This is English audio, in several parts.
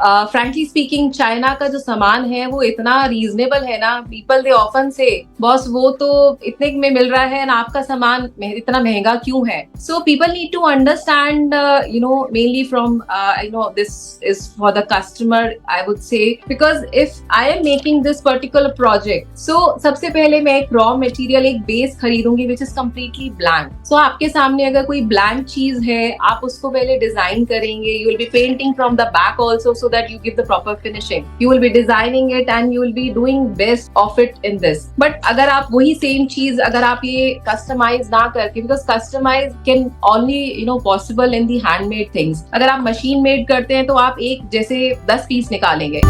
Frankly speaking China का जो सामान है वो इतना रीजनेबल है ना, पीपल दे ऑफन से बॉस वो तो इतने में मिल रहा है ना, आपका सामान इतना महंगा क्यों है. So people need to understand mainly from this is for the customer I would say, because if I am making this particular project, so सबसे पहले मैं एक रॉ मटेरियल, एक बेस खरीदूंगी which is completely blank. So आपके सामने अगर कोई ब्लैंक चीज है, आप उसको पहले डिजाइन करेंगे. You will be painting from the back also so that you give the proper finishing. You will be designing it and you will be doing best of it in this. But अगर आप वही same चीज अगर आप ये customize ना करके, because customize can only possible in the handmade things. अगर आप machine made करते हैं तो आप एक जैसे 10 पीस निकालेंगे.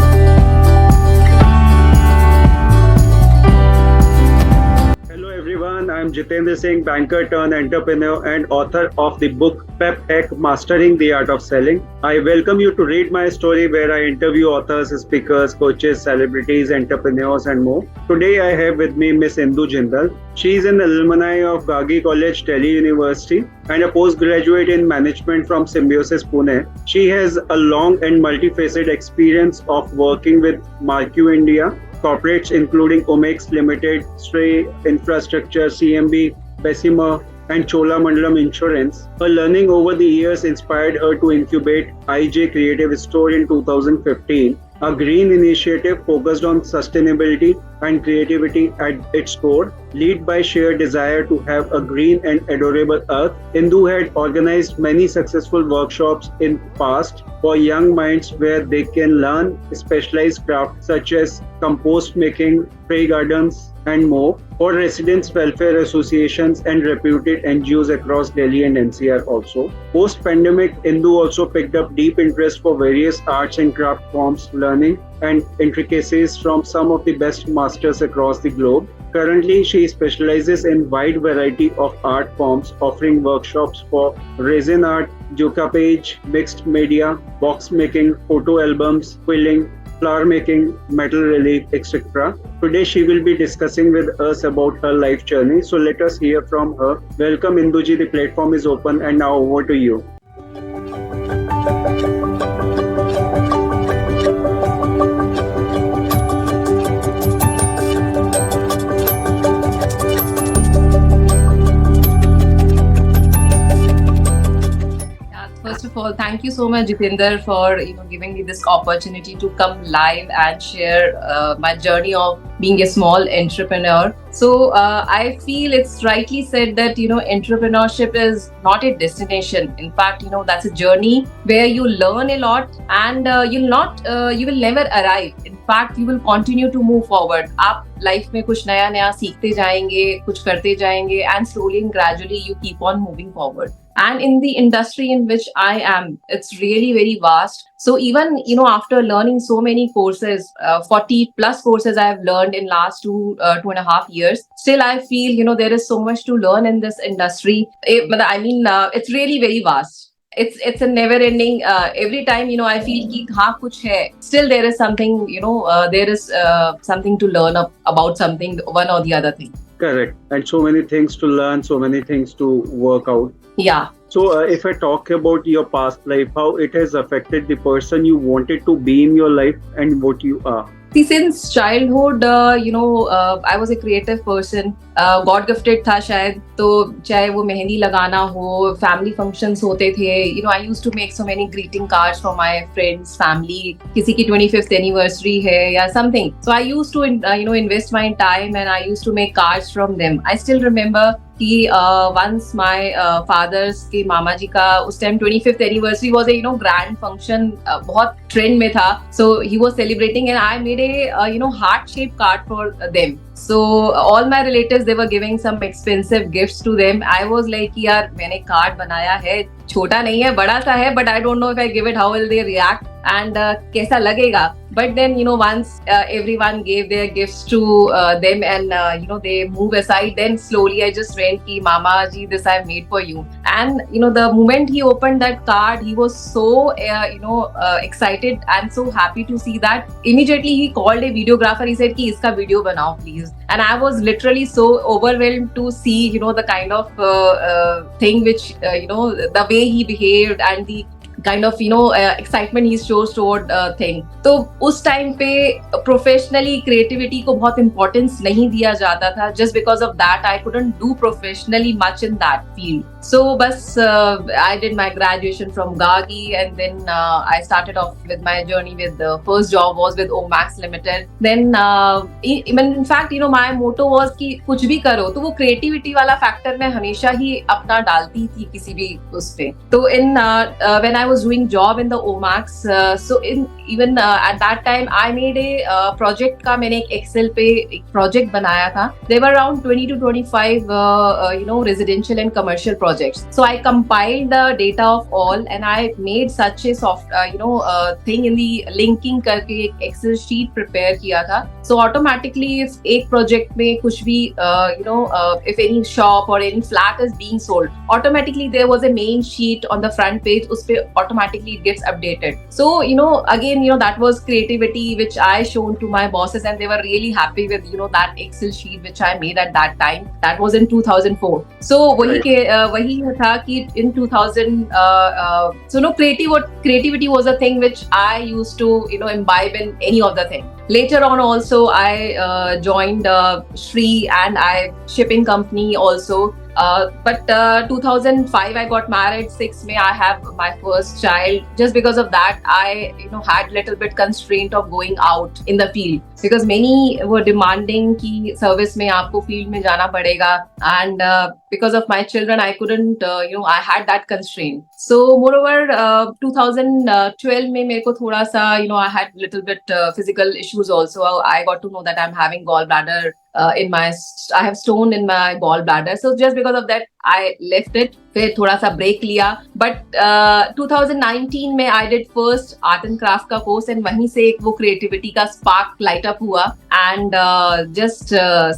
Everyone, I'm Jitendra Singh, banker turned entrepreneur and author of the book Pep Hack Mastering the Art of Selling. I welcome you to read my story where I interview authors, speakers, coaches, celebrities, entrepreneurs and more. Today I have with me Miss Indu Jindal. She is an alumni of Gargi College, Delhi University and a postgraduate in management from Symbiosis Pune. She has a long and multi-faceted experience of working with Marquee India corporates including Omaxe Ltd, SREI Infrastructure, CMB, Bocimar and Cholamandalam Insurance. Her learning over the years inspired her to incubate IJCreativeStore in 2015, a green initiative focused on sustainability and creativity at its core. Led by sheer desire to have a green and adorable earth, Indu had organized many successful workshops in past for young minds where they can learn specialized crafts such as compost making, spray gardens and more for residents welfare associations and reputed NGOs across Delhi and NCR also. Post-pandemic, Indu also picked up deep interest for various arts and craft forms, learning and intricacies from some of the best masters across the globe. Currently, she specializes in wide variety of art forms, offering workshops for resin art, decoupage, mixed media, box making, photo albums, quilling, flower making, metal relief, etc. Today she will be discussing with us about her life journey. So let us hear from her. Welcome Induji, the platform is open and now over to you. First of all, thank you so much, Jitendra, for giving me this opportunity to come live and share my journey of being a small entrepreneur. So I feel it's rightly said that entrepreneurship is not a destination. In fact, that's a journey where you learn a lot, and you will never arrive. In fact, you will continue to move forward. आप life में कुछ नया नया सीखते जाएंगे, कुछ करते जाएंगे, and slowly and gradually you keep on moving forward. And in the industry in which I am, it's really very vast. So even after learning so many courses, 40 plus courses I have learned in last 2.5 years, still I feel there is so much to learn in this industry. It's really very vast. It's a never ending. Every time I feel ki हाँ कुछ है, still there is something there is something to learn about something, one or the other thing. Correct. And so many things to learn, so many things to work out. Yeah. So if I talk about your past life, how it has affected the person you wanted to be in your life and what you are. See, since childhood, I was a creative person. God gifted था शायद, तो चाहे वो मेहंदी लगाना हो, family functions होते थे. I used to make so many greeting cards for my friends, family. किसी की 25th anniversary है या something. So I used to invest my time and I used to make cards from them. I still remember कि once my father's के मामा जी का उस time 25th anniversary was a grand function, बहुत trend में था. So he was celebrating and I made a heart shaped card for them. So all my relatives, they were giving some expensive gifts to them. I was like यार मैंने card बनाया है, छोटा नहीं है, बड़ा सा है, but I don't know if I give it, how will they react and कैसा लगेगा. But then once everyone gave their gifts to them and they move aside, then slowly I just went ki Mama ji, this I made for you. And the moment he opened that card, he was so excited and so happy to see that. Immediately he called a videographer. He said ki iska video banao please. And I was literally so overwhelmed to see the kind of thing which the way he behaved and the kind of excitement he shows toward thing. तो उस time पे professionally creativity को बहुत importance नहीं दिया जाता था. Just because of that, I couldn't do professionally much in that field. So बस I did my graduation from Gargi, and then I started off with my journey with the first job was with Omaxe Ltd. Then in fact my motto was कि कुछ भी करो तो वो creativity वाला factor मैं हमेशा ही अपना डालती थी किसी भी उस पे. तो in when I was doing job in the Omaxe, so in even at that time I made a project का मैंने एक Excel पे एक project बनाया था. There were around 20 to 25 residential and commercial projects. So I compiled the data of all and I made such a thing in the linking करके एक Excel sheet prepare किया था. So automatically if एक project में कुछ भी if any shop or any flat is being sold, automatically there was a main sheet on the front page. उस पे automatically it gets updated. So again that was creativity which I shown to my bosses and they were really happy with that Excel sheet which I made at that time. That was in 2004. So वही था कि in 2000 creativity was a thing which I used to imbibe in any of the thing. Later on also I joined SREI and I shipping company also. But 2005 I got married. 6 May I have my first child. Just because of that I had little bit constraint of going out in the field because many were demanding कि service में आपको field में जाना पड़ेगा, and because of my children I couldn't I had that constraint. So moreover 2012 में मेरे को थोड़ा सा I had little bit physical issues also. I got to know that I'm having gallbladder I have stone in my gallbladder. So just because of that I left it. फिर थोड़ा सा break लिया. But 2019 में I did first art and craft का course and वहीं से एक वो creativity का spark light up हुआ. And just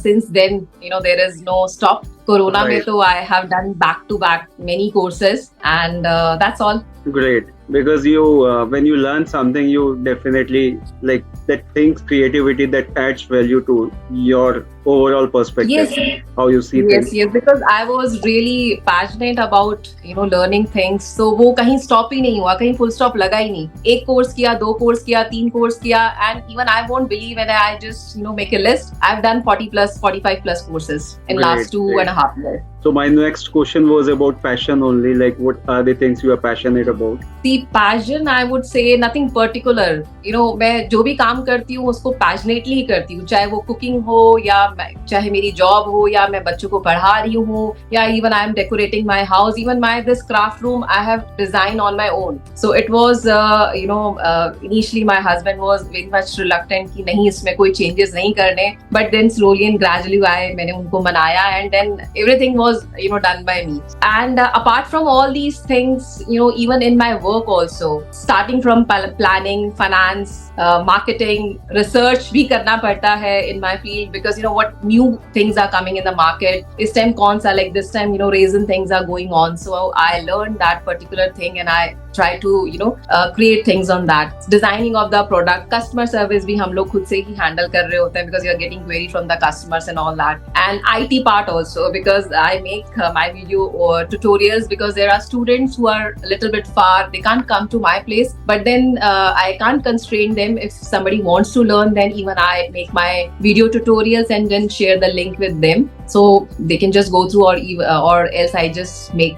since then there is no stop. Corona में तो I have done back to back many courses and that's all. Great, because you when you learn something you definitely like that things creativity that adds value to your overall perspective. Yes. How you see things. Yes, because I was really passionate about learning things. So वो कहीं stop ही नहीं हुआ, कहीं full stop लगा ही नहीं. एक course किया, 2 course किया, 3 course किया, and even I won't believe when I just make a list. I've done 45 plus courses in last 2.5 years. So my next question was about passion only. Like, what are the things you are passionate about? The passion, I would say nothing particular. मैं जो भी काम करती हूँ उसको passionately ही करती हूँ. चाहे वो cooking हो या चाहे मेरी job हो या मैं बच्चों को पढ़ा रही हूँ या even I am decorating my house. Even this craft room I have designed on my own. So it was initially my husband was very much reluctant कि नहीं इसमें कोई changes नहीं करने. But then slowly and gradually मैंने उनको मनाया and then everything was done by me. And apart from all these things, even in my work also, starting from planning, finance, marketing, research भी करना पड़ता है in my field because what new things are coming in the market. This time कौन सा like this time raisin things are going on. So I learned that particular thing and I try to create things on that. Designing of the product, customer service भी हम लोग खुद से ही handle कर रहे होते हैं because you are getting query from the customers and all that. And IT part also because I make my video tutorials because there are students who are a little bit far. They can't come to my place, but then I can't constrain them. If somebody wants to learn, then even I make my video tutorials and then share the link with them. So they can just go through or else I just make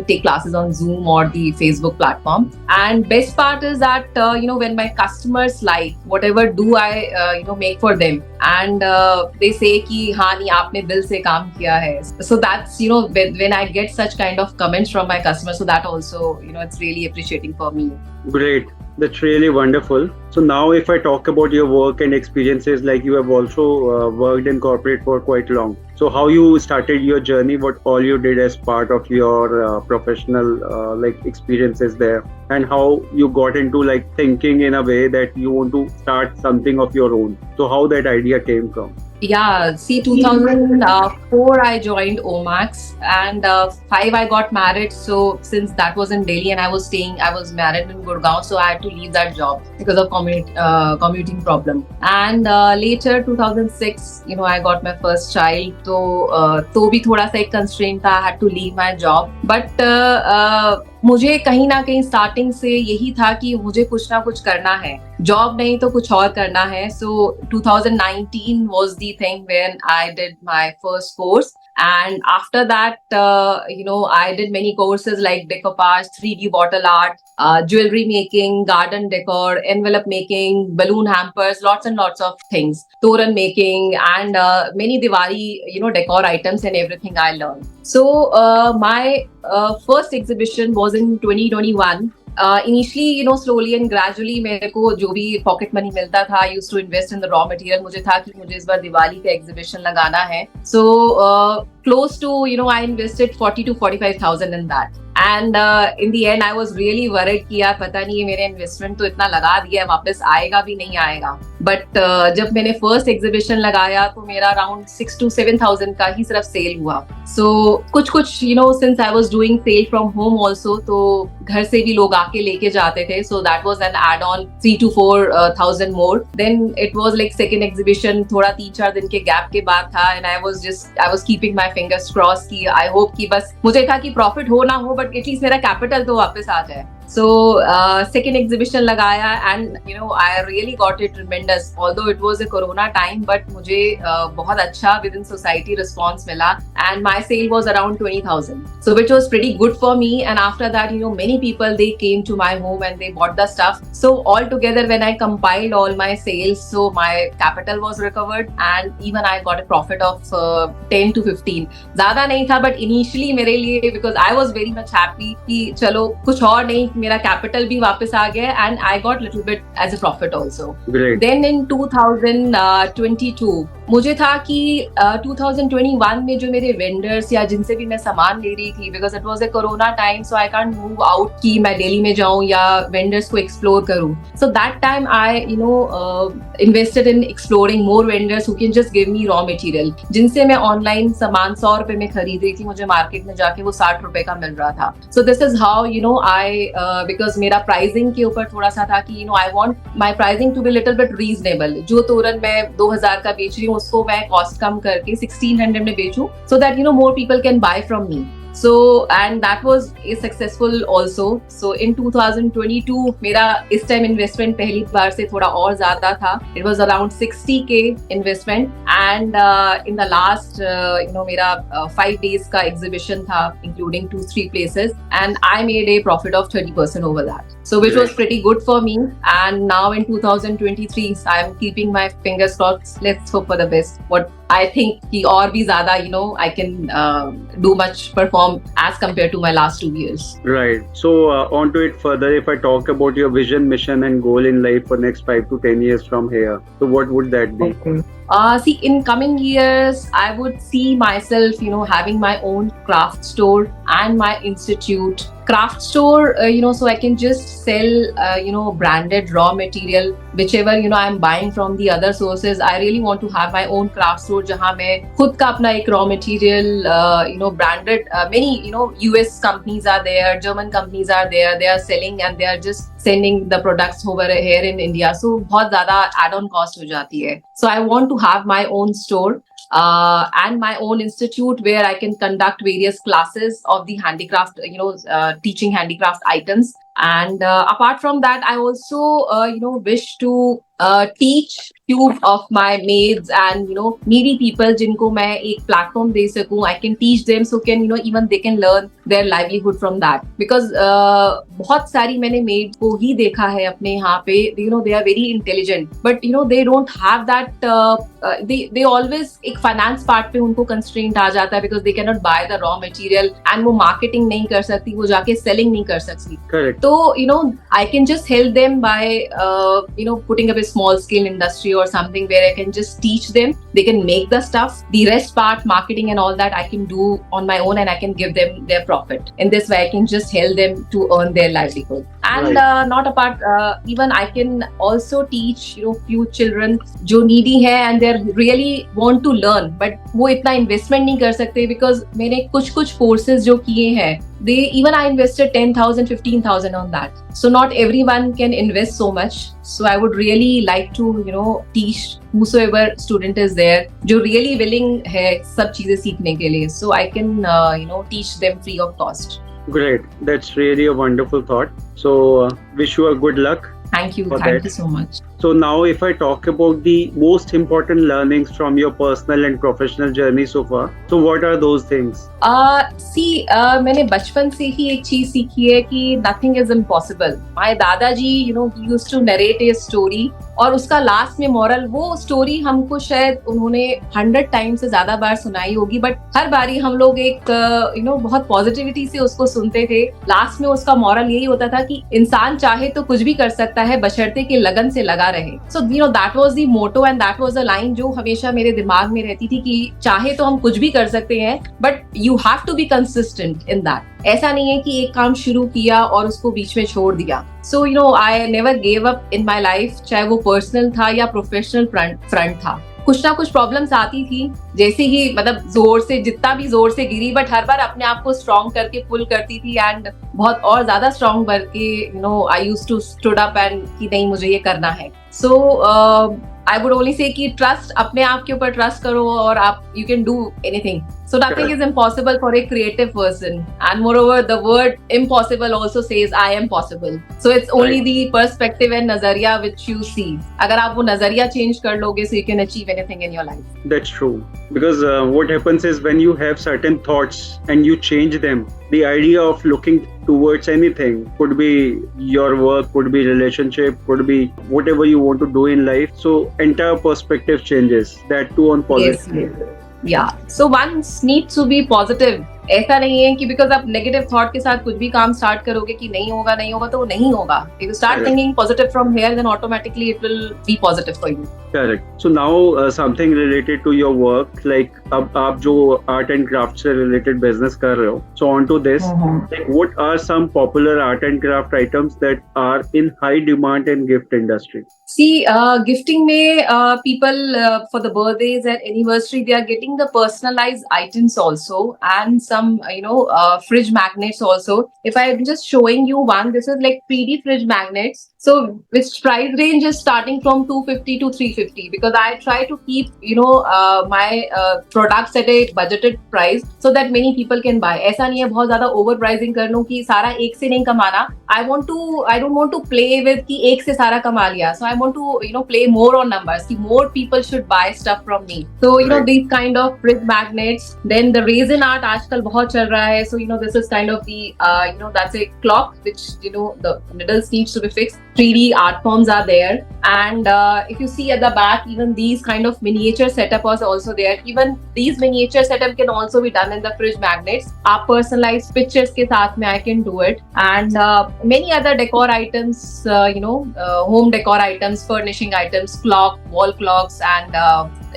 take classes on Zoom or the Facebook platform. And best part is that when my customers like whatever do I make for them and they say कि हाँ नहीं आपने दिल से काम किया है. So that's when I get such kind of comments from my customers, so that also it's really appreciating for me. Great. That's really wonderful. So now if I talk about your work and experiences, like you have also worked in corporate for quite long. So how you started your journey, what all you did as part of your professional experiences there, and how you got into thinking in a way that you want to start something of your own. So how that idea came from? Yeah, see 2004 I joined Omaxe and 5 I got married. So since that was in Delhi and I was married in Gurgaon, so I had to leave that job because of commuting problem. And later 2006 I got my first child. तो भी थोड़ा सा एक constraint था. I had to leave my job. But मुझे कहीं ना कहीं स्टार्टिंग से यही था कि मुझे कुछ ना कुछ करना है, जॉब नहीं तो कुछ और करना है. सो 2019 was the thing when I did my first course. And after that, I did many courses like decoupage, 3D bottle art, jewelry making, garden decor, envelope making, balloon hampers, lots and lots of things, toran making, and many Diwali, decor items and everything I learned. So my first exhibition was in 2021. Initially, slowly and gradually मेरे को जो भी pocket money मिलता था, I used to invest in the raw material. मुझे था कि मुझे इस बार दिवाली का एग्जीबिशन लगाना है. So close to, I invested 40 to 45,000 in that. And in the end, I was really worried कि यार पता नहीं ये मेरे इन्वेस्टमेंट तो इतना लगा दिया है, वापस आएगा भी नहीं आएगा. बट जब मैंने फर्स्ट एग्जीबिशन लगाया तो मेरा अराउंड 6 to 7,000 का ही सिर्फ सेल हुआ. सो कुछ since I was doing sale from home also, तो घर से भी लोग आके लेके जाते थे. So that was an add on 3 to 4,000 more. Then it was like second exhibition थोड़ा 3-4 दिन के गैप के बाद था. And I was keeping my fingers cross कि आई होप कि बस मुझे था कि प्रॉफिट हो ना हो बट एटलीस्ट मेरा कैपिटल तो वापस आ जाए. So second exhibition लगाया and I really got it tremendous. Although it was a corona time, but मुझे बहुत अच्छा within society response मिला and my sale was around 20,000. So which was pretty good for me. And after that, many people they came to my home and they bought the stuff. So all together when I compiled all my sales, so my capital was recovered and even I got a profit of 10 to 15. ज़्यादा नहीं था but initially मेरे लिए because I was very much happy कि चलो कुछ और नहीं, मेरा कैपिटल भी वापस आ गया and I got little bit as a profit also. Then in 2022 मुझे था कि 2021 में जो मेरे वेंडर्स या जिनसे भी मैं सामान ले रही थी, because it was a corona time, so I can't move out कि मैं दिल्ली में जाऊं या वेंडर्स को एक्सप्लोर करूं. So that time I invested in exploring more vendors who can just give me raw material. जिनसे मैं ऑनलाइन सामान 100 रुपए में खरीद रही थी, मुझे मार्केट में जाके वो 60 रुपए का मिल रहा था. So this is how I because मेरा प्राइसिंग के ऊपर थोड़ा सा था कि I want my pricing to be little bit reasonable. जो तोरण मैं 2000 का बेच रही हूँ उसको मैं कॉस्ट कम करके 1600 में बेचूं, so that more people can buy from me. So and that was successful also. So in 2022 मेरा इस टाइम इन्वेस्टमेंट पहली बार से थोड़ा और ज्यादा था. It was around 60K investment and in the last मेरा 5 days का exhibition था including 2-3 places and I made a profit of 30% over that. So which was pretty good for me. And now in 2023 I am keeping my fingers crossed. Let's hope for the best. What I think कि और भी ज्यादा I can do much perform as compared to my last 2 years. Right. So on to it further. If I talk about your vision, mission, and goal in life for next 5 to 10 years from here, so what would that be? Okay. See, in coming years, I would see myself, having my own craft store and my institute. Craft store, so I can just sell, branded raw material, whichever, I'm buying from the other sources. I really want to have my own craft store जहाँ मैं खुद का अपना एक raw material, branded, many, US companies are there, German companies are there, they are selling and they are just sending the products over here in India. So बहुत ज़्यादा add-on cost हो जाती है. So I want to have my own store. And my own institute where I can conduct various classes of the handicraft, teaching handicraft items. And apart from that, I also, wish to teach few of my maids and, needy people जिनको मैं एक platform दे सकूं. I can teach them so can, even they can learn their livelihood from that. Because बहुत सारी मैंने maid को ही देखा है अपने यहाँ पे, they are very intelligent, but they don't have that. They always एक finance part पे उनको constraint आ जाता है because they cannot buy the raw material and वो marketing नहीं कर सकती, वो जाके selling नहीं कर सकती. Correct. So I can just help them by putting up a small scale industry or something where I can just teach them. They can make the stuff. The rest part, marketing and all that, I can do on my own and I can give them their profit. In this way, I can just help them to earn their livelihood. And not apart, even I can also teach few children जो needy है and they really want to learn, but वो इतना investment नहीं कर सकते because मैंने कुछ courses जो किए हैं, I invested 10,000, 15,000 on that. So not everyone can invest so much. So I would really like to, teach whosoever student is there, जो really willing है सब चीजें सीखने के लिए. So I can, teach them free of cost. Great. That's really a wonderful thought. So, wish you a good luck Thank you. for Thank that. you so much. So now if I talk about the most important learnings from your personal and professional journey so far, so what are those things? मैंने बचपन से ही एक चीज सीखी है कि nothing is impossible. My दादाजी he used to narrate a story, और उसका लास्ट में मॉरल, वो स्टोरी हमको शायद उन्होंने 100 टाइम से ज्यादा बार सुनाई होगी, बट हर बारी हम लोग एक बहुत पॉजिटिविटी से उसको सुनते थे. लास्ट में उसका मॉरल यही होता था कि इंसान चाहे तो कुछ भी कर सकता है, बशर्ते कि लगन से लगा रहे. So that was the motto and that was a line जो हमेशा मेरे दिमाग में रहती थी कि चाहे तो हम कुछ भी कर सकते हैं, but you have to be consistent in that. ऐसा नहीं है कि एक काम शुरू किया और उसको बीच में छोड़ दिया. So I never gave up in my life, चाहे वो पर्सनल था या प्रोफेशनल फ्रंट था. कुछ ना कुछ प्रॉब्लम्स आती थी, जैसे ही जोर से, जितना भी जोर से गिरी, बट हर बार अपने आप को स्ट्रॉन्ग करके पुल करती थी एंड बहुत और ज्यादा स्ट्रॉन्ग बन के I used to stood up and कि नहीं, मुझे ये करना है. So I would only say कि ट्रस्ट, अपने आप के ऊपर ट्रस्ट करो और आप you can do anything. So nothing is impossible for a creative person. And moreover, the word impossible also says I am possible. So it's only the perspective and nazariya which you see. अगर आप वो नजरिया change कर लोगे, so you can achieve anything in your life. That's true. Because what happens is when you have certain thoughts and you change them, the idea of looking towards anything, could be your work, could be relationship, could be whatever you want to do in life. So entire perspective changes. That too on positive. Yes. Yeah. So one needs to be positive. ऐसा नहीं है कि because आप negative thought के साथ कुछ भी काम स्टार्ट करोगे कि नहीं होगा तो वो नहीं होगा. If you start thinking positive from here, then automatically it will be positive for you. Correct. So now something related to your work, like अब आप जो art and craft से related business कर रहे हो, so on to this, like what are some popular art and craft items that are in high demand in gift industry? See, gifting में people for the birthdays and anniversary, they are getting the personalized items also, and some fridge magnets also. If I'm just showing you one, this is like 3D fridge magnets. So which price range is starting from 250 to 350, because I try to keep my products at a budgeted price so that many people can buy. ऐसा नहीं है बहुत ज्यादा over pricing कर लूं कि सारा एक से नहीं कमाना. I don't want to play with कि एक से सारा कमा लिया. So I want to play more on numbers. कि more people should buy stuff from me. So these kind of fridge magnets. Then the resin art आजकल बहुत चल रहा है. So this is kind of the that's a clock which the needles needs to be fixed. 3D art forms are there, and if you see at the back, even these kind of miniature setup was also there. Even these miniature setup can also be done in the fridge magnets. आप personalized pictures के साथ में I can do it, and many other decor items, home decor items, furnishing items, clock, wall clocks, and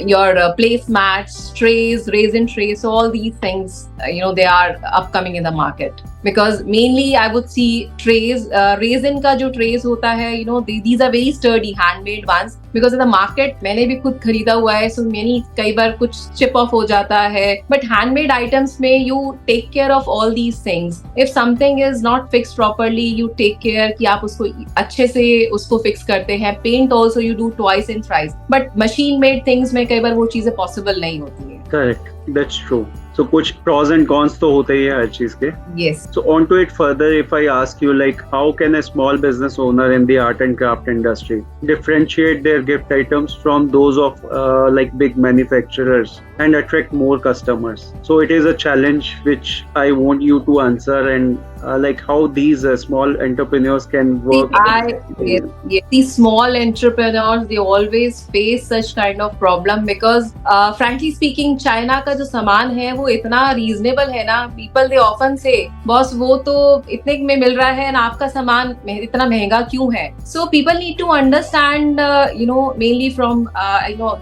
your placemats, trays, resin trays. So all these things, they are upcoming in the market. Because mainly I would see trays, resin का जो trays होता है, these are very sturdy handmade ones. Because in the market मैंने भी खुद खरीदा हुआ है, so many कई बार कुछ chip off हो जाता है. But handmade items में you take care of all these things. If something is not fixed properly, you take care कि आप उसको अच्छे से उसको fix करते हैं. Paint also you do twice and thrice. But machine made things में कई बार वो चीजें possible नहीं होती है. Correct. That's true. So कुछ pros and cons तो होते ही है हर चीज के. Yes. So on to it further, if I ask you, like, how can a small business owner in the art and craft industry differentiate their gift items from those of like big manufacturers and attract more customers? So it is a challenge which I want you to answer, and like how these small entrepreneurs can work. These small entrepreneurs, they always face such kind of problem because frankly speaking, China का जो सामान है वो इतना reasonable है ना. People they often से, boss वो तो इतने में मिल रहा है ना, आपका सामान इतना महंगा क्यों है. So people need to understand mainly from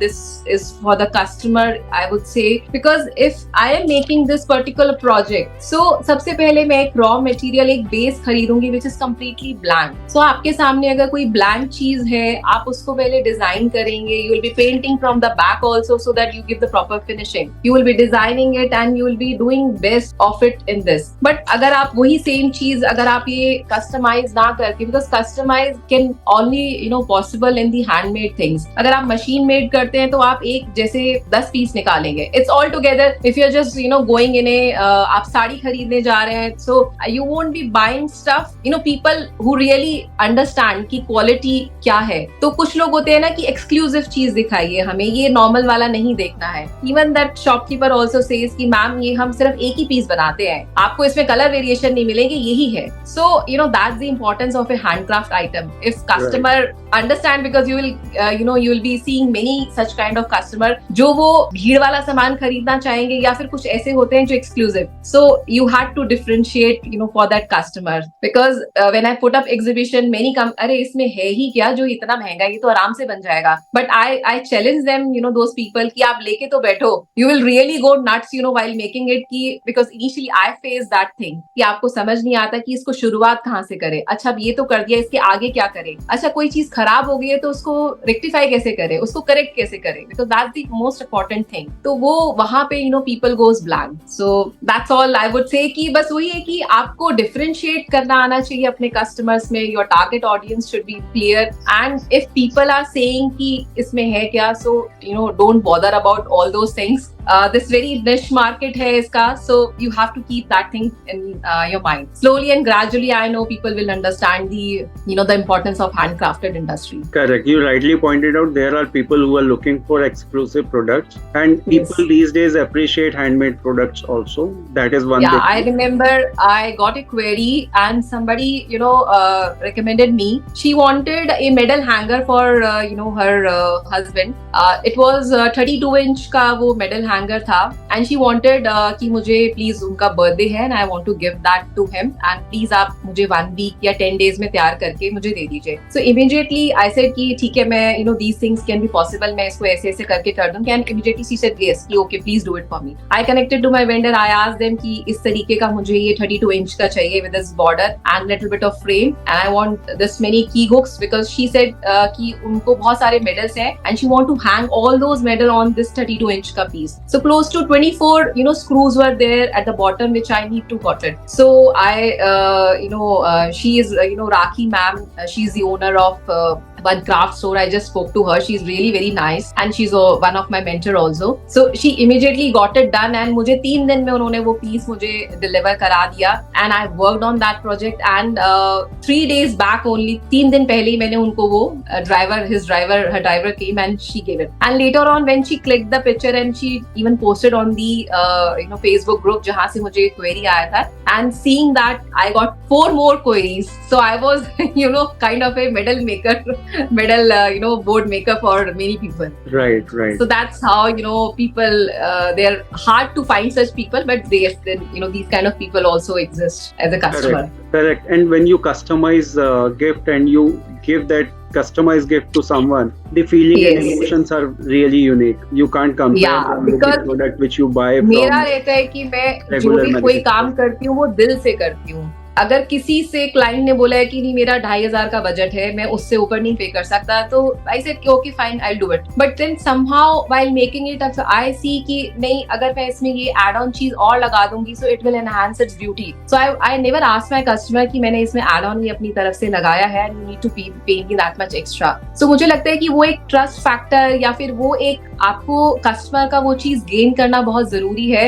this is for the customer, I would say, because if I am making this particular project, so सबसे पहले मैं एक रॉ मटेरियल, एक बेस खरीदूंगी which is completely blank. So आपके सामने अगर कोई ब्लैंक चीज है, आप उसको पहले डिजाइन करेंगे. You will be painting from the back also so that you give the proper finishing. You will be designing it it and you will be doing best of it in this. But अगर आप वही same चीज अगर आप ये customize ना करके, because customize can only possible in the handmade things. अगर आप machine made करते हैं तो आप एक जैसे 10 पीस निकालेंगे. It's all together. If you're just going in आप साड़ी खरीदने जा रहे हैं, so you won't be buying stuff. People who really understand कि quality क्या है. तो कुछ लोग होते हैं ना कि exclusive चीज दिखाइए हमें, ये normal वाला नहीं देखना है. Even that shopkeeper also says कि मैम ये हम सिर्फ एक ही पीस बनाते हैं, आपको इसमें कलर वेरिएशन नहीं मिलेंगे, यही है. So that's the importance of a handcraft item. If customer understand, because you will be seeing many such kind of customer जो वो भीड़ वाला सामान खरीदना चाहेंगे या फिर कुछ ऐसे होते हैं जो exclusive. So you had to differentiate for that customer, because when I put up exhibition many come अरे इसमें है ही क्या जो इतना महंगा, ये तो आराम से बन जाएगा. But I challenge them, those people कि आप लेके तो बैठो. You will really go nuts while making it कि because initially I faced that thing कि आपको समझ नहीं आता कि इसको शुरुआत कहाँ से करें. अच्छा अब ये तो कर दिया, इसके आगे क्या करें. अच्छा कोई चीज खराब हो गई है तो उसको रेक्टिफाई कैसे करें, उसको करेक्ट कैसे करें, because that's the most important thing. तो वो वहां पे people goes blank. So that's all I would say कि बस वही है कि आपको differentiate करना आना चाहिए अपने customers में. Your target audience should be clear, and if people are saying कि इसमें है क्या, so don't bother about all those things. This very niche market है इसका, so you have to keep that thing in your mind. Slowly and gradually, I know people will understand the importance of handcrafted industry. Correct. You rightly pointed out there are people who are looking for exclusive products, and people these days appreciate handmade products also. That is one thing. Yeah, I remember I got a query and somebody recommended me. She wanted a medal hanger for her husband. It was 32 inch का वो medal hanger था, and she wanted कि मुझे please उनका birthday है and I want to give that to him, and please आप मुझे 1 week या 10 days में तैयार करके मुझे दे दीजिए. So immediately I said कि ठीक है, मैं these things can be possible, मैं इसको ऐसे ऐसे करके कर दूँ. And immediately she said yes कि okay please do it for me. I connected to my vendor. I asked them कि इस तरीके का मुझे ये 32 inch का चाहिए with this border and little bit of frame, and I want this many key hooks, because she said कि उनको बहुत सारे medals हैं and she want to hang all those medal on this 32 inch का piece. So close to 24 screws were there at the bottom which I need to got it. So I she is Rakhi ma'am, she's the owner of one craft store. I just spoke to her. She's really very nice and she's one of my mentor also. So she immediately got it done and मुझे 3 दिन में उन्होंने वो piece मुझे deliver करा दिया, and I worked on that project, and 3 days back only, 3 दिन पहले ही मैंने उनको वो her driver came and she gave it. And later on when she clicked the picture and she even posted on the Facebook group जहाँ से मुझे query आया था, and seeing that I got 4 more queries. So I was kind of a board maker for many people. Right. So that's how people they're hard to find such people, but these kind of people also exist as a customer. Correct. And when you customize a gift and you give that customized gift to someone, the feeling and emotions are really unique. You can't compare with the product which you buy from. मेरा रहता है कि मैं जो भी कोई काम करती हूँ वो दिल से करती हूँ. अगर किसी से क्लाइंट ने बोला है कि नहीं मेरा 2,500 का बजट है, मैं उससे ऊपर नहीं पे कर सकता, तो I said okay fine I do it. But then somehow while making it I see कि नहीं, अगर मैं इसमें ये एड ऑन चीज और लगा दूंगी so it will enhance its beauty. So I never ask my customer कि मैंने इसमें एड ऑन ही अपनी तरफ से लगाया है एंड यू नीड टू पे मी दैट मच एक्स्ट्रा. सो मुझे लगता है कि वो एक ट्रस्ट फैक्टर या फिर वो एक आपको कस्टमर का वो चीज गेन करना बहुत जरूरी है.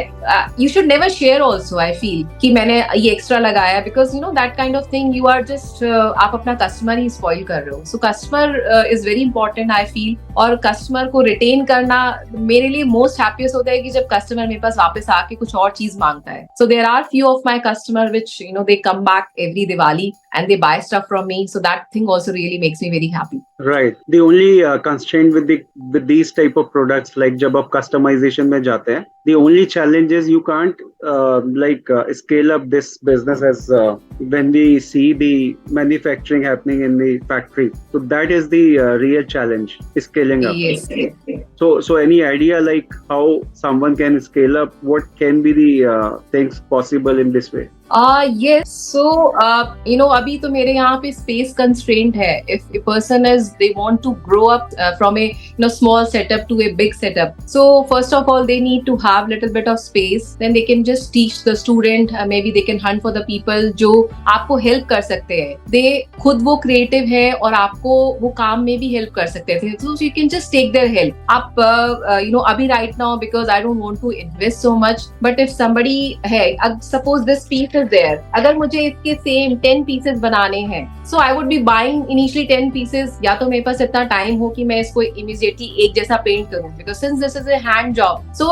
You should never share also. I feel कि मैंने ये एक्स्ट्रा लगाया, because that kind of thing you are just आप अपना कस्टमर ही स्पॉइल कर रहे हो. So customer is very important I feel, और कस्टमर को रिटेन करना मेरे लिए मोस्ट हैप्पीएस्ट होता है कि जब कस्टमर मेरे पास वापस आके कुछ और चीज मांगता है. So there are few of my customer which they come back every Diwali and they buy stuff from me, so that thing also really makes me very happy. Right. The only constraint with these type of products, like जब आप customization में जाते हैं, the only challenge is you can't scale up this business as when we see the manufacturing happening in the factory. So that is the real challenge, scaling up. Yes. So any idea like how someone can scale up? What can be the things possible in this way? Yes, so अभी तो मेरे यहाँ पे space constraint है. If a person they want to grow up from a small setup to a big setup. So first of all, they need to have little bit of space. Then they can just teach the student. Maybe they can hunt for the people जो आपको help कर सकते हैं. They खुद वो creative है और आपको वो काम में भी help कर सकते थे. So you can just take their help. आप अभी right now, because I don't want to invest so much. But if somebody है, suppose this piece is there, अगर मुझे इसके same 10 pieces बनाने हैं, so I would be buying initially 10 pieces. या तो मेरे पास इतना time हो कि मैं इसको immediately एक जैसा paint करूँ, because since this is a hand job, so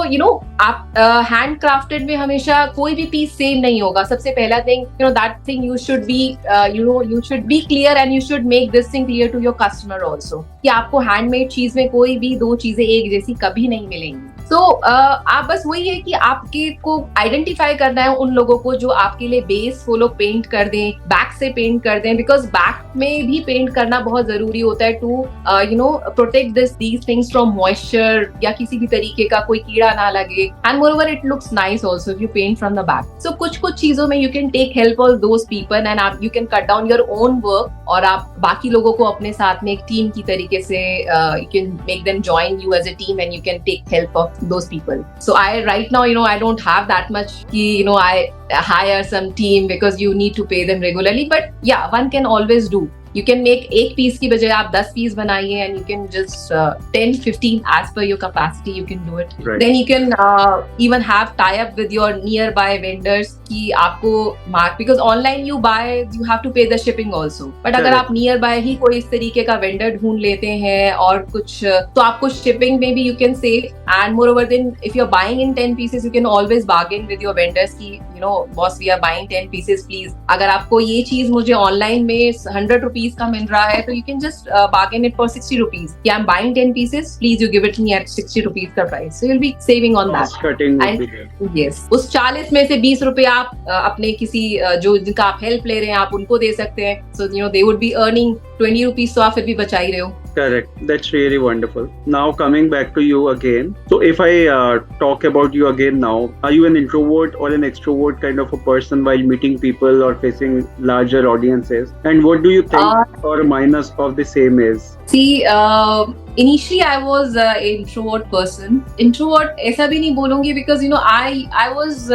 आप hand crafted में हमेशा कोई भी piece same नहीं होगा. सबसे पहला thing, that thing you should be you should be clear and you should make this thing clear to your customer also कि आपको handmade चीज में कोई भी दो चीजें एक जैसी कभी नहीं मिलेंगी. तो आप बस वही है कि आपके को आइडेंटिफाई करना है उन लोगों को जो आपके लिए बेस वो लोग पेंट कर दें, बैक से पेंट कर दें, बिकॉज बैक में भी पेंट करना बहुत जरूरी होता है to protect these things from moisture या किसी भी तरीके का कोई कीड़ा ना लगे. And moreover it looks nice also if you paint from the back. So कुछ चीजों में you can take help of those people and आप you can cut down your own work और आप बाकी लोगों को अपने साथ में एक टीम की तरीके से you can make them join you as a team and you can take help of those people. So right now, I don't have that much, I hire some team because you need to pay them regularly. But yeah, one can always do. You can make एक piece की बजाय आप 10 piece बनाइए and you can just 10-15 as per your capacity you can do it. Right. Then you can even have tie up with your nearby vendors कि आपको mark, because online you buy you have to pay the shipping also. But अगर आप nearby ही कोई इस तरीके का vendor ढूंढ लेते हैं और कुछ तो आपको shipping में भी you can save. And moreover then if you're buying in 10 pieces you can always bargain with your vendors कि boss we are buying 10 pieces please. अगर आपको ये चीज मुझे online में 100 rupees का मिल रहा है तो you can just bargain it for 60 rupees. Yeah, I'm buying 10 pieces, please you give it me at 60 rupees का price. So you'll be saving on that. Cutting and yes, उस 40 में से 20 रुपए आप अपने किसी जो जिनका आप हेल्प ले रहे हैं आप उनको दे सकते हैं. So they would be earning 20 rupees, तो आप फिर भी बचा ही रहे हो. Correct. That's really wonderful. Now coming back to you again. So if I talk about you again now, are you an introvert or an extrovert kind of a person while meeting people or facing larger audiences? And what do you think or minus of the same is? See, initially I was an introvert person. Introvert ऐसा भी नहीं बोलूँगी because I was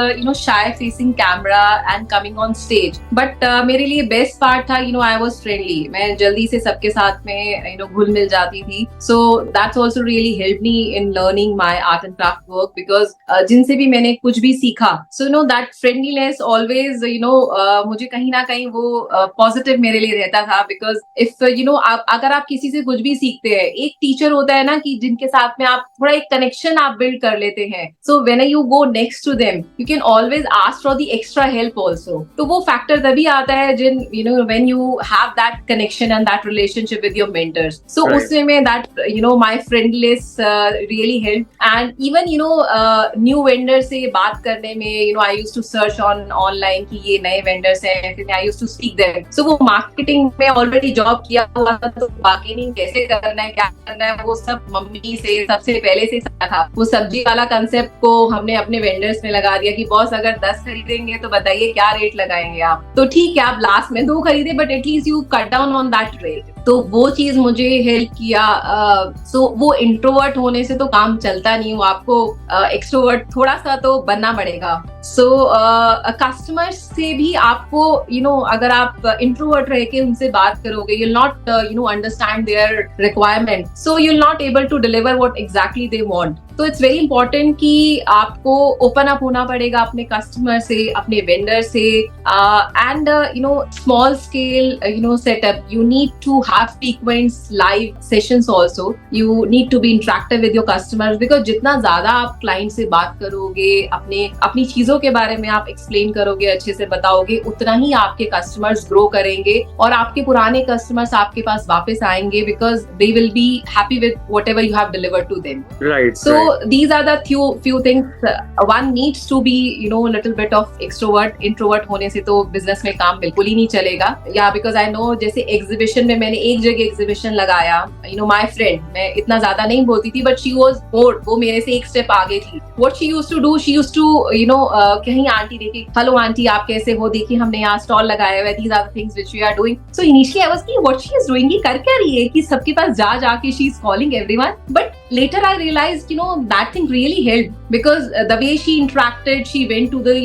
shy facing camera and coming on stage. But मेरे लिए best part था I was friendly. मैं जल्दी से सबके साथ में घुल मिल जाती थी. So that's also really helped me in learning my art and craft work because जिनसे भी मैंने कुछ भी सीखा. So that friendliness always मुझे कहीं ना कहीं वो positive मेरे लिए रहता था because if अगर आप किसी से कुछ भी सीखते हैं, एक टीचर होता है ना कि जिनके साथ में आप थोड़ा एक कनेक्शन आप बिल्ड कर लेते हैं. So when you go next to them you can always ask for the extra help also. तो वो फैक्टर तभी आता है जिन when you have that connection and that relationship with your mentors. So उसमें में that my friendliness really help. And even new vendor से बात करने में I used to search online कि ये नए वेंडर्स हैं, फिर I used to speak them. सो वो मार्केटिंग में ऑलरेडी जॉब किया हुआ था तो बार्गेनिंग कैसे करना है क्या करना है वो सब मम्मी से सबसे पहले से सीखा था. वो सब्जी वाला कंसेप्ट को हमने अपने वेंडर्स में लगा दिया कि बॉस अगर 10 खरीदेंगे तो बताइए क्या रेट लगाएंगे आप. तो ठीक है आप लास्ट में 2 खरीदे but at least you cut down on that rate. तो वो चीज मुझे हेल्प किया. सो वो इंट्रोवर्ट होने से तो काम चलता नहीं, वो आपको एक्सट्रोवर्ट थोड़ा सा तो बनना पड़ेगा. सो कस्टमर्स से भी आपको अगर आप इंट्रोवर्ट रह के उनसे बात करोगे you'll not understand their requirement, so you'll not able to deliver what exactly they want. तो इट्स वेरी इंपॉर्टेंट कि आपको ओपन अप होना पड़ेगा अपने कस्टमर से, अपने वेंडर से. And small scale setup you need to have frequent live sessions also. You need to be interactive with your customers because जितना ज्यादा आप क्लाइंट से बात करोगे, अपनी चीजों के बारे में आप एक्सप्लेन करोगे, अच्छे से बताओगे, उतना ही आपके कस्टमर्स ग्रो करेंगे और आपके पुराने कस्टमर्स आपके पास वापस आएंगे because they will be happy with whatever you have delivered to them. Right. So these are the few things one needs to be, you know, little bit of extrovert. Introvert होने से तो business में काम बिल्कुल ही नहीं चलेगा. Yeah, because I know जैसे exhibition में मैंने एक जगह exhibition लगाया, you know, my friend, मैं इतना ज्यादा नहीं बोलती थी, but she was more, वो मेरे से एक step आगे थी. What she used to do, she used to, you know, कहीं आंटी देखी, hello आंटी आप कैसे हो, देखिए हमने यहाँ stall लगाया हुआ है, these are the things which we are doing. So initially I was thinking what she is doing, ये कर क्या रही है कि सबके पास जा के she is calling everyone. But later I realized, you know, that thing really helped because the way she interacted, she went to the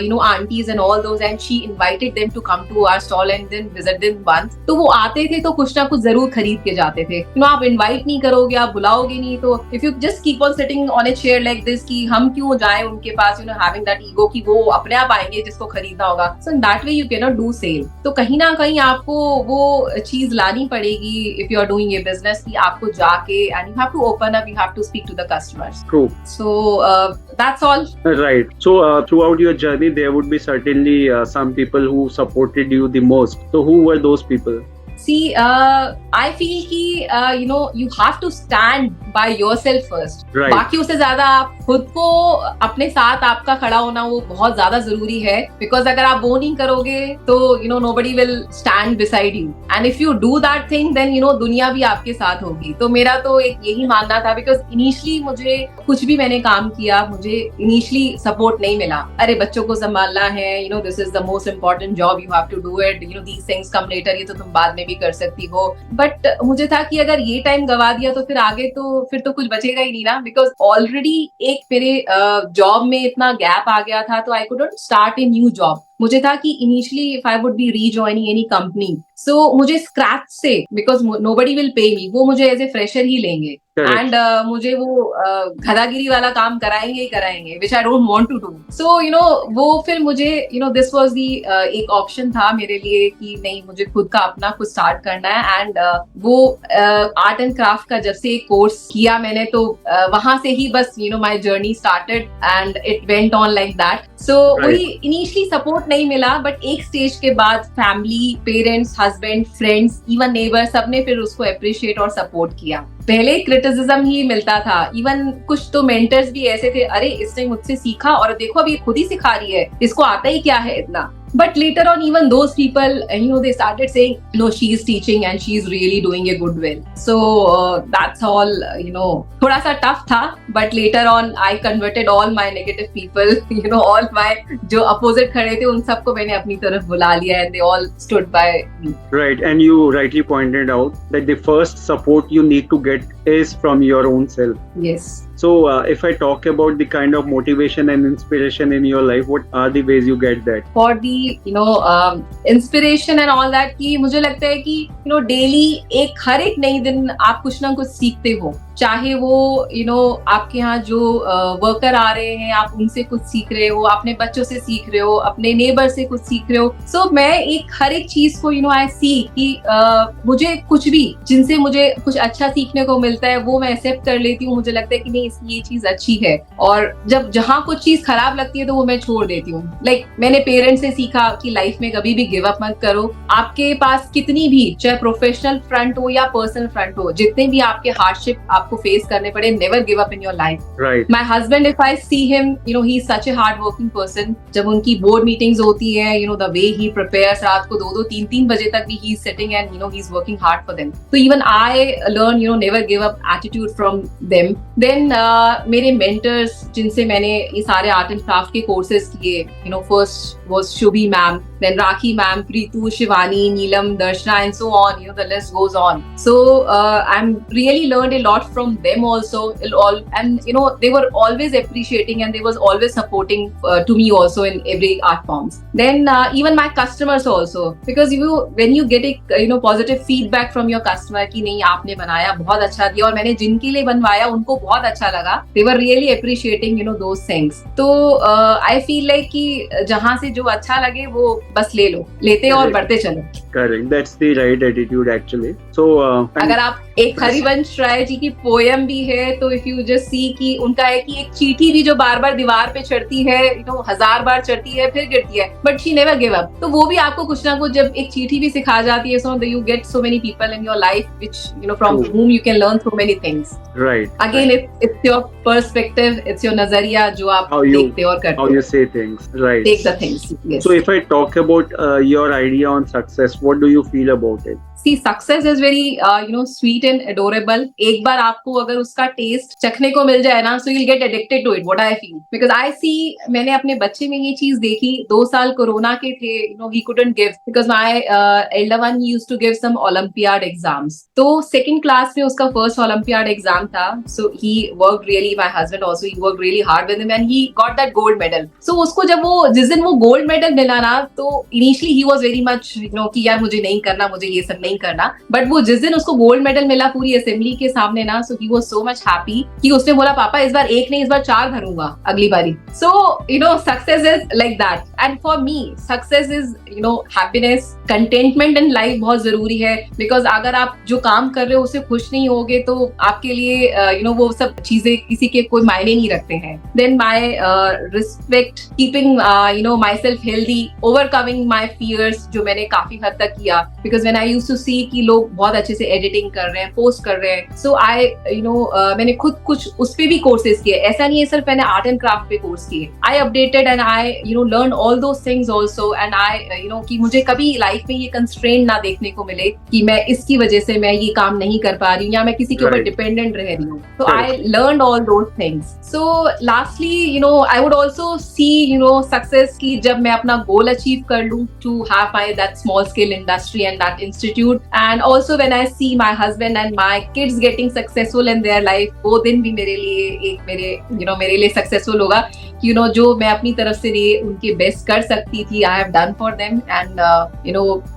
you know, aunties and all those and she invited them to come to our stall and then visit them once. तो वो आते थे तो कुछ ना कुछ जरूर खरीद के जाते थे. You know, आप invite नहीं करोगे, आप बुलाओगे नहीं, तो if you just keep on sitting on a chair like this कि हम क्यों जाएं उनके पास, you know, having that ego कि वो अपने आप आएंगे जिसको खरीदना होगा. So in that way you cannot do sale. तो कहीं ना कहीं आपको वो चीज लानी पड़ेगी if you are doing a business कि आपको जाके and you have to open up, you have to speak to the customers. True. So that's all. Right. So throughout your journey, there would be certainly some people who supported you the most. So who were those people? See, I feel कि you know, you have to stand by yourself first. Right. बाकी उससे ज्यादा आप खुद को, अपने साथ आपका खड़ा होना वो बहुत ज्यादा जरूरी है. Because अगर आप वो नहीं करोगे तो you know, nobody will stand beside you. And if you do that thing, then you know, दुनिया भी आपके साथ होगी. तो मेरा तो एक यही मानना था because initially मुझे कुछ भी मैंने काम किया, मुझे initially support नहीं मिला. अरे बच्चों को संभालना है, you know, this is the most important job, you have to do it. You know, these things come later, ये तो तुम बाद में भी कर सकती हो. बट मुझे था कि अगर ये टाइम गवा दिया तो फिर आगे तो फिर तो कुछ बचेगा ही नहीं ना, बिकॉज ऑलरेडी एक मेरे जॉब में इतना गैप आ गया था, तो I couldn't start a new job. मुझे था कि initially if I would be rejoining any company, so मुझे स्क्रैच से, बिकॉज नोबडी विल पे मी, वो मुझे एज ए फ्रेशर ही लेंगे एंड मुझे वो गधागिरी वाला काम कराएंगे ही कराएंगे, which I don't want to do. So you know, वो फिर मुझे you know, this was the एक ऑप्शन था मेरे लिए कि नहीं, मुझे खुद का अपना कुछ स्टार्ट करना है. एंड वो आर्ट एंड क्राफ्ट का जब से कोर्स किया मैंने, तो वहां से ही बस you know, my journey started and it went on like that. So वही इनिशियली सपोर्ट नहीं मिला, बट एक स्टेज के बाद family, parents, husband, friends, even neighbour, सबने फिर उसको अप्रिशिएट और सपोर्ट किया. पहले क्रिटिसिज्म ही मिलता था, इवन कुछ तो मेंटर्स भी ऐसे थे, अरे इसने मुझसे सीखा और देखो अभी खुद ही सिखा रही है, इसको आता ही क्या है इतना. But later on, even those people, you know, they started saying, no, she is teaching and she is really doing a good well. So that's all, you know, thoda sa tough tha. But later on, I converted all my negative people, you know, all my जो opposite खड़े थे, उन सबको मैंने अपनी तरफ बुला लिया, and they all stood by me. Right, and you rightly pointed out that the first support you need to get is from your own self. Yes. So if I talk about the kind of motivation and inspiration in your life, what are the ways you get that? For the you know inspiration and all that, कि मुझे लगता है कि you know, daily हर एक नई दिन आप कुछ ना कुछ सीखते हो. चाहे वो you know, आपके यहाँ जो वर्कर आ रहे हैं, आप उनसे कुछ सीख रहे हो, अपने बच्चों से सीख रहे हो, अपने नेबर से कुछ सीख रहे हो. सो मैं हर एक चीज को you know, आई सी कि मुझे कुछ भी जिनसे मुझे कुछ अच्छा सीखने को मिलता है, वो मैं एक्सेप्ट कर लेती हूँ. मुझे लगता है कि नहीं, ये चीज अच्छी है. और जब जहाँ कुछ चीज खराब लगती है तो वो मैं छोड़ देती हूँ. लाइक मैंने पेरेंट्स से सीखा कि लाइफ में कभी भी गिव अप मत करो. आपके पास कितनी भी, चाहे प्रोफेशनल फ्रंट हो या पर्सनल फ्रंट हो, जितने भी आपके हार्डशिप आपको फेस करने पड़े, never give up in your life. Right. My husband, if I see him, you know, he is such a hard working person. जब उनकी बोर्ड मीटिंग्स होती है, you know, the way he prepares, रात को 2-2, 3-3 बजे तक भी he is sitting and you know, he is working hard for them. तो even I learn, you know, never give up attitude from them. Then मेरे mentors, जिनसे मैंने ये सारे आर्ट एंड क्राफ्ट के कोर्सेज किए, you know, first was Shubhi ma'am, then Rakhi ma'am, Preetu, Shivani, Neelam, Darshana, and so on. You know, the list goes on. So I'm really learned a lot from them also. And you know, they were always appreciating and they was always supporting to me also in every art forms. Then even my customers also, because when you get a you know, positive feedback from your customer कि नहीं, आपने बनाया बहुत अच्छा दिया, और मैंने जिनके लिए बनवाया उनको बहुत अच्छा लगा, they were really appreciating, you know, those things. तो I feel like कि जहाँ से जो अच्छा लगे वो बस ले लो, लेते और बढ़ते चलो. Correct. That's the right attitude actually. So अगर आप एक हरिवंश राय जी की पोयम भी है, तो इफ यू जस्ट सी कि उनका है कि एक चींटी भी जो बार बार दीवार पे चढ़ती है, 1000 बार चढ़ती है फिर गिरती है, but she never give up. तो वो भी आपको कुछ ना कुछ जब एक चींटी भी सिखा जाती है, so you get so many people in your life which from whom you can learn so many things. Right. Again, it's your perspective, it's your nazariya जो आप देखते और करते. How you say things. Right. Take the things. Yes. So if I talk about your idea on success, what do you feel about it? See, success is very sweet and adorable. एक बार आपको अगर उसका test चखने को मिल जाए ना, so you'll get addicted to it. What I feel, because I see, मैंने अपने बच्चे में ये चीज देखी। 2 साल कोरोना के थे, he couldn't give because my elder one used to give some Olympiad exams. तो second class में उसका first Olympiad exam था, so he worked really. My husband also, he worked really hard with him and he got that gold medal. So उसको जब जिस दिन वो gold medal मिला ना, तो initially he was very much कि यार मुझे नहीं करना, मुझे ये सब नहीं करना, बट वो जिस दिन उसको गोल्ड मेडल मिला पूरी असेंबली के सामने ना, so he was so much happy कि उसने बोला पापा इस बार एक नहीं, इस बार 4 धरूंगा अगली बारी। So success is like that, and for me success is happiness, contentment in life बहुत जरूरी है। बिकॉज अगर आप जो काम कर रहे हो उससे खुश नहीं होगे तो आपके लिए वो सब चीजें किसी के कोई मायने नहीं रखते हैं। Then my respect, keeping my self healthy, overcoming my fears, जो मैंने काफी हद तक किया। Because when I used to see कि लोग बहुत अच्छे से एडिटिंग कर रहे हैं, पोस्ट कर रहे हैं, सो आई मैंने खुद कुछ उस पे भी कोर्सेज किए। ऐसा नहीं है सिर्फ मैंने आर्ट एंड क्राफ्ट पे कोर्स किए। I updated and I learn all those things also, and I कि मुझे कभी लाइफ में ये कंस्ट्रेंट ना देखने को मिले कि मैं इसकी वजह से मैं ये काम नहीं कर पा रही हूँ या मैं किसी के ऊपर डिपेंडेंट रह रही हूँ। तो I learn all those things. So lastly I would also see success की जब मैं अपना गोल अचीव कर लूँ to have my that small scale industry and that institute, and also when I see my husband and my kids getting successful in their life, वो दिन भी मेरे लिए मेरे लिए successful होगा कि जो मैं अपनी तरफ से उनके बेस्ट कर सकती थी, I have done for them, and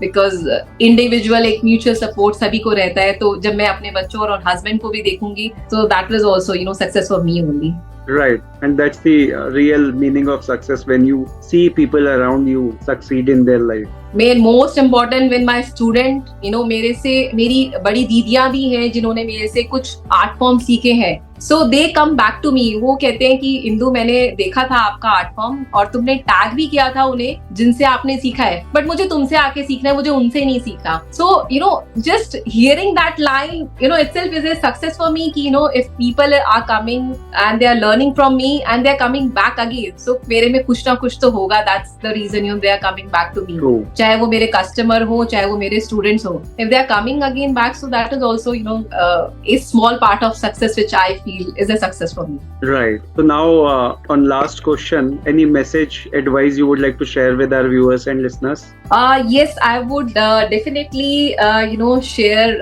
because individual एक mutual support सभी को रहता है, तो जब मैं अपने बच्चों और husband को भी देखूंगी, so that was also success for me only. Right, and that's the real meaning of success, when you see people around you succeed in their life. Most important when my student मेरे से, मेरी बड़ी दीदियां भी हैं जिन्होंने मेरे से कुछ आर्ट फॉर्म सीखे हैं, सो दे कम बैक टू मी। वो कहते हैं कि इंदु मैंने देखा था आपका आर्ट फॉर्म और तुमने टैग भी किया था उन्हें जिनसे आपने सीखा है, बट मुझे तुमसे आके सीखना है, मुझे उनसे नहीं सीखना। So just hearing that line itself is a success for me कि if people are coming and they are learning from me and they are coming back again, so मेरे में कुछ ना कुछ तो होगा। That's the reason they are coming back to me. True. चाहे वो मेरे कस्टमर हो, चाहे वो मेरे स्टूडेंट्स हो, if they are coming again back, so that is also a small part of success which I feel is a success for me. Right. So now on last question, any message, advice you would like to share with our viewers and listeners? Yes, I would definitely share,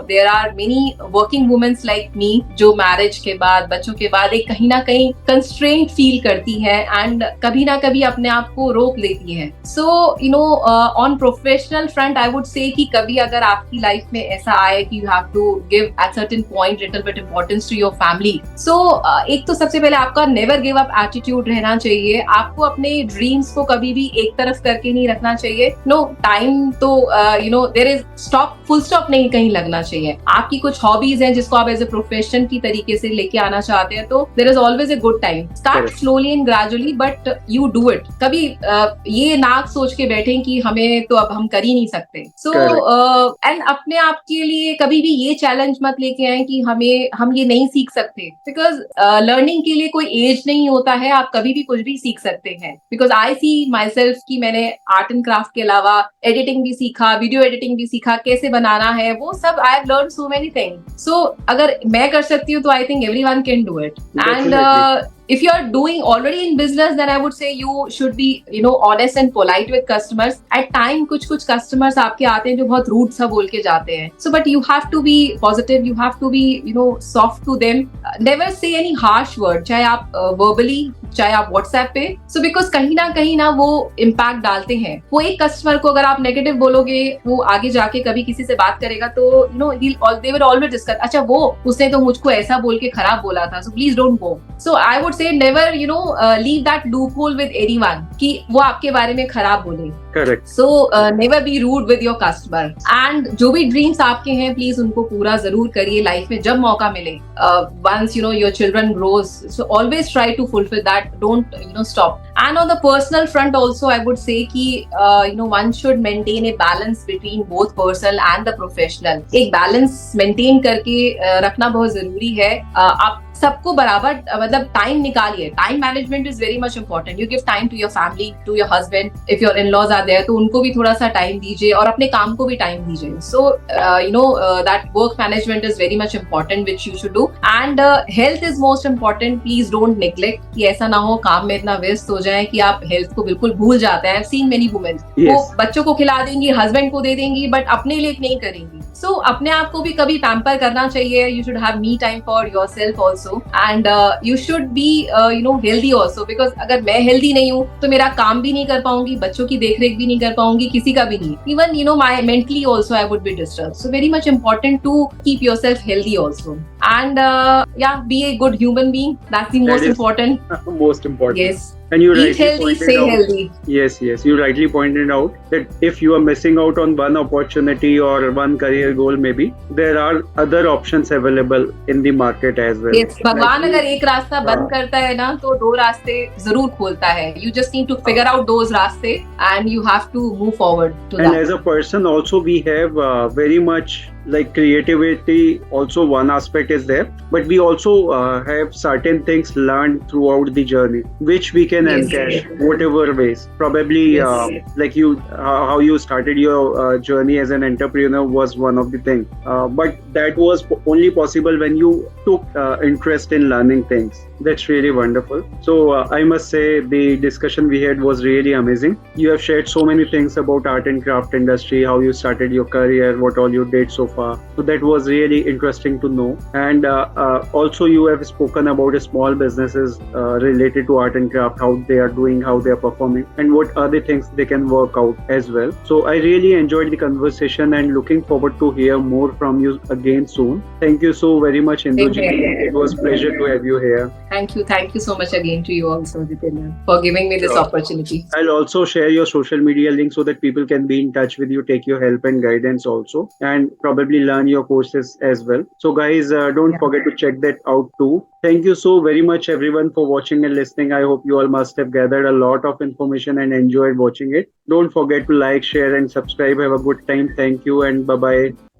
there are many working women like me जो marriage के बाद, बच्चों के बाद एक कहीं ना कहीं कंस्ट्रेंट फील करती है एंड कभी ना कभी अपने आप को रोक लेती है। So on professional front I would से कि कभी अगर आपकी लाइफ में ऐसा आए कि you have to give at certain point little bit importance to your family, so एक तो सबसे पहले आपका नेवर गिव अप एटीट्यूड रहना चाहिए। आपको अपने ड्रीम्स को कभी भी एक तरफ करके नहीं रखना चाहिए। टाइम तो there is stop, full stop नहीं कहीं लगना चाहिए। आपकी कुछ हॉबीज हैं जिसको आप एज ए प्रोफेशन की तरीके से लेके आना चाहते हैं, तो there is always a good time. Start slowly and gradually, but you do it. कभी ये ना सोच के बैठे कि हमें तो अब हम कर ही नहीं सकते। सो एंड अपने आप के लिए कभी भी ये चैलेंज मत लेके आए कि हम ये नहीं सीख सकते, बिकॉज लर्निंग के लिए कोई एज नहीं होता है। आप कभी भी कुछ भी सीख सकते हैं। Because I C my self कि मैंने आर्ट एंड क्राफ्ट के अलावा एडिटिंग भी सीखा, वीडियो एडिटिंग भी सीखा, कैसे बनाना है वो सब। I have learn so many things. So अगर मैं कर सकती हूँ तो I think everyone can do it. And if you are doing already in business, then I would say you should be honest and polite with customers. At time कुछ customers आपके आते हैं जो बहुत rude सा बोल के जाते हैं, so but you have to be positive, you have to be soft to them. Never say any harsh word, चाहे आप verbally चाहे आप व्हाट्सएप पे. सो बिकॉज कहीं ना वो इम्पैक्ट डालते हैं. वो एक कस्टमर को अगर आप नेगेटिव बोलोगे, वो आगे जाके कभी किसी से बात करेगा तो you know they will always discuss, अच्छा वो उसने तो मुझको ऐसा बोल के खराब बोला था, so please don't go. So I would say never you know leave that loop hole with anyone कि वो आपके बारे में खराब बोले. Correct. So never be rude with your customer. And जो भी ड्रीम्स आपके हैं प्लीज उनको पूरा जरूर करिए लाइफ में जब मौका मिले. Once you know your children grows, so always try to fulfil that, don't you know stop. And on the personal front also, I would say कि you know one should maintain a balance between both personal and the professional. एक balance maintain करके रखना बहुत जरूरी है. आप सबको बराबर मतलब टाइम निकालिए. Time management is very much important. You give time to your family, to your husband, if your in-laws are there तो उनको भी थोड़ा सा टाइम दीजिए और अपने काम को भी टाइम दीजिए. सो you know that work management is very much important which you should do. And health is most important. Please don't neglect कि ऐसा ना हो काम में इतना व्यस्त हो जाए कि आप हेल्थ को बिल्कुल भूल जाते हैं. I have seen many women, वो बच्चों को खिला देंगी, हस्बैंड को दे देंगी, बट अपने लिए नहीं करेंगी. सो अपने आप को भी कभी पैम्पर करना चाहिए. You should have me time for yourself also. And you should be you know healthy also, because अगर मैं हेल्दी नहीं हूँ तो मेरा काम भी नहीं कर पाऊंगी, बच्चों की देखरेख भी नहीं कर पाऊंगी, किसी का भी नहीं. Even you know my mentally also I would be disturb. So very much important to keep yourself healthy also. And या be a good human being. That's the most important. Most important. Yes. And you Eat rightly healthy, pointed stay out. healthy. Yes. You rightly pointed out that if you are missing out on one opportunity or one career goal, maybe there are other options available in the market as well. Yes. भगवान अगर एक रास्ता बंद करता है ना तो दो रास्ते जरूर खोलता है. You just need to figure out those रास्ते and you have to move forward to that. And as a person also we have very much like creativity also one aspect is there, but we also have certain things learned throughout the journey which we can encash whatever ways. Probably like you how you started your journey as an entrepreneur was one of the thing, but that was only possible when you took interest in learning things. That's really wonderful. So I must say the discussion we had was really amazing. You have shared so many things about art and craft industry, how you started your career, what all you did so far. So that was really interesting to know. And also you have spoken about small businesses related to art and craft, how they are doing, how they are performing, and what are the things they can work out as well. So I really enjoyed the conversation and looking forward to hear more from you again soon. Thank you so very much, Indu Jindal. It was a pleasure to have you here. Thank you so much again to you also, Jitendra, for giving me this opportunity. I'll also share your social media link so that people can be in touch with you, take your help and guidance also, and probably learn your courses as well. So guys, don't forget to check that out too. Thank you so very much everyone for watching and listening. I hope you all must have gathered a lot of information and enjoyed watching it. Don't forget to like, share and subscribe. Have a good time. Thank you and bye-bye.